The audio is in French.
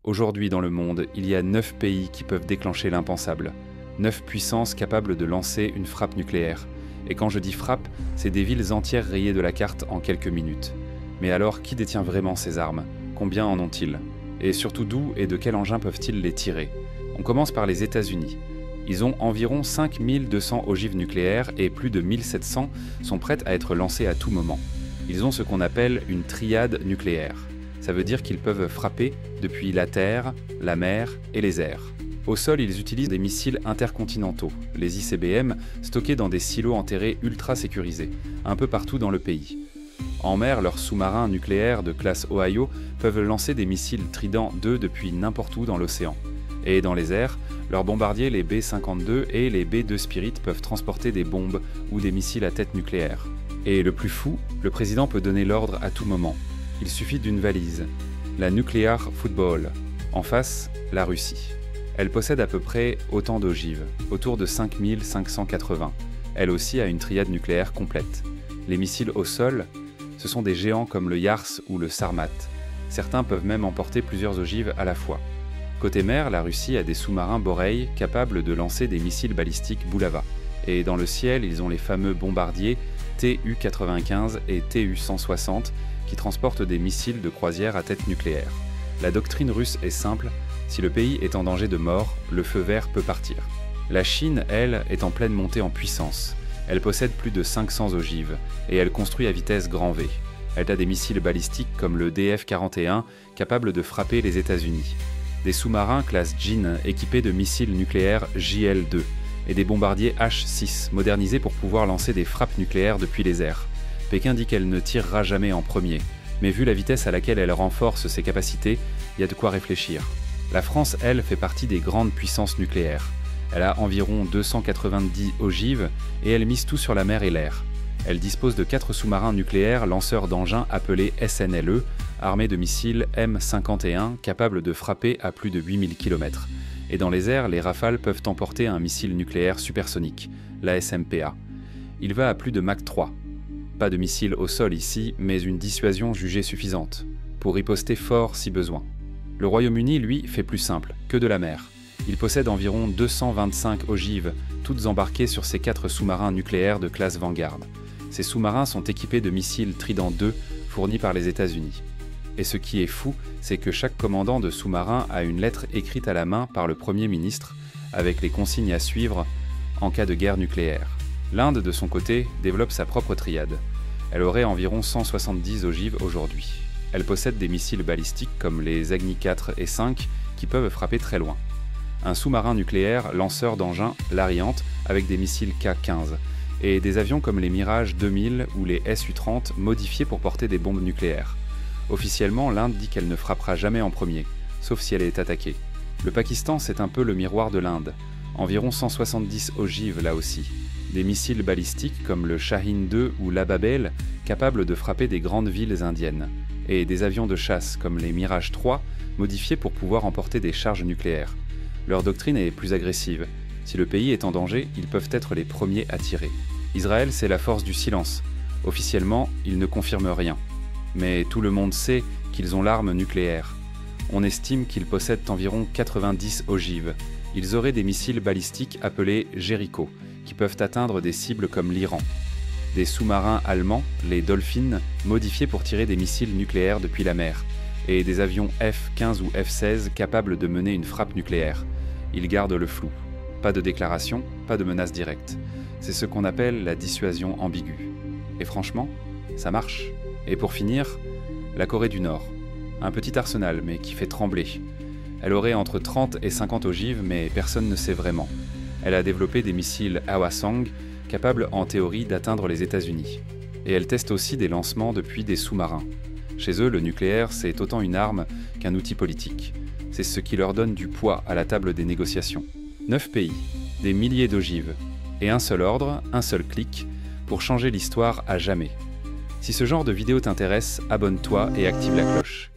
Aujourd'hui dans le monde, il y a 9 pays qui peuvent déclencher l'impensable. 9 puissances capables de lancer une frappe nucléaire. Et quand je dis frappe, c'est des villes entières rayées de la carte en quelques minutes. Mais alors, qui détient vraiment ces armes? Combien en ont-ils? Et surtout d'où et de quel engin peuvent-ils les tirer? On commence par les États-Unis. Ils ont environ 5200 ogives nucléaires et plus de 1700 sont prêtes à être lancées à tout moment. Ils ont ce qu'on appelle une triade nucléaire. Ça veut dire qu'ils peuvent frapper depuis la terre, la mer et les airs. Au sol, ils utilisent des missiles intercontinentaux, les ICBM, stockés dans des silos enterrés ultra sécurisés, un peu partout dans le pays. En mer, leurs sous-marins nucléaires de classe Ohio peuvent lancer des missiles Trident II depuis n'importe où dans l'océan. Et dans les airs, leurs bombardiers, les B-52 et les B-2 Spirit peuvent transporter des bombes ou des missiles à tête nucléaire. Et le plus fou, le président peut donner l'ordre à tout moment. Il suffit d'une valise, la Nuclear Football. En face, la Russie. Elle possède à peu près autant d'ogives, autour de 5580. Elle aussi a une triade nucléaire complète. Les missiles au sol, ce sont des géants comme le Yars ou le Sarmat. Certains peuvent même emporter plusieurs ogives à la fois. Côté mer, la Russie a des sous-marins Borei capables de lancer des missiles balistiques Bulava. Et dans le ciel, ils ont les fameux bombardiers Tu-95 et Tu-160 qui transportent des missiles de croisière à tête nucléaire. La doctrine russe est simple, si le pays est en danger de mort, le feu vert peut partir. La Chine, elle, est en pleine montée en puissance. Elle possède plus de 500 ogives, et elle construit à vitesse grand V. Elle a des missiles balistiques comme le DF-41, capables de frapper les États-Unis. Des sous-marins classe Jin équipés de missiles nucléaires JL-2, et des bombardiers H-6 modernisés pour pouvoir lancer des frappes nucléaires depuis les airs. Pékin dit qu'elle ne tirera jamais en premier, mais vu la vitesse à laquelle elle renforce ses capacités, il y a de quoi réfléchir. La France, elle, fait partie des grandes puissances nucléaires. Elle a environ 290 ogives et elle mise tout sur la mer et l'air. Elle dispose de 4 sous-marins nucléaires lanceurs d'engins appelés SNLE, armés de missiles M51 capables de frapper à plus de 8000 km. Et dans les airs, les Rafales peuvent emporter un missile nucléaire supersonique, la SMPA. Il va à plus de Mach 3. Pas de missile au sol ici, mais une dissuasion jugée suffisante, pour riposter fort si besoin. Le Royaume-Uni, lui, fait plus simple, que de la mer. Il possède environ 225 ogives, toutes embarquées sur ses 4 sous-marins nucléaires de classe Vanguard. Ces sous-marins sont équipés de missiles Trident II fournis par les États-Unis. Et ce qui est fou, c'est que chaque commandant de sous-marin a une lettre écrite à la main par le Premier ministre, avec les consignes à suivre en cas de guerre nucléaire. L'Inde, de son côté, développe sa propre triade. Elle aurait environ 170 ogives aujourd'hui. Elle possède des missiles balistiques comme les Agni 4 et 5 qui peuvent frapper très loin. Un sous-marin nucléaire lanceur d'engins l'Ariane avec des missiles K-15 et des avions comme les Mirage 2000 ou les Su-30 modifiés pour porter des bombes nucléaires. Officiellement, l'Inde dit qu'elle ne frappera jamais en premier, sauf si elle est attaquée. Le Pakistan, c'est un peu le miroir de l'Inde. Environ 170 ogives là aussi. Des missiles balistiques comme le Shahin 2 ou l'Ababel, capables de frapper des grandes villes indiennes. Et des avions de chasse comme les Mirage 3, modifiés pour pouvoir emporter des charges nucléaires. Leur doctrine est plus agressive. Si le pays est en danger, ils peuvent être les premiers à tirer. Israël, c'est la force du silence. Officiellement, ils ne confirment rien. Mais tout le monde sait qu'ils ont l'arme nucléaire. On estime qu'ils possèdent environ 90 ogives. Ils auraient des missiles balistiques appelés Jericho, qui peuvent atteindre des cibles comme l'Iran. Des sous-marins allemands, les Dolphin, modifiés pour tirer des missiles nucléaires depuis la mer, et des avions F-15 ou F-16 capables de mener une frappe nucléaire. Ils gardent le flou. Pas de déclaration, pas de menace directe. C'est ce qu'on appelle la dissuasion ambiguë. Et franchement, ça marche. Et pour finir, la Corée du Nord. Un petit arsenal, mais qui fait trembler. Elle aurait entre 30 et 50 ogives, mais personne ne sait vraiment. Elle a développé des missiles Hwasong, capables en théorie d'atteindre les États-Unis. Et elle teste aussi des lancements depuis des sous-marins. Chez eux, le nucléaire, c'est autant une arme qu'un outil politique. C'est ce qui leur donne du poids à la table des négociations. 9 pays, des milliers d'ogives, et un seul ordre, un seul clic, pour changer l'histoire à jamais. Si ce genre de vidéo t'intéresse, abonne-toi et active la cloche.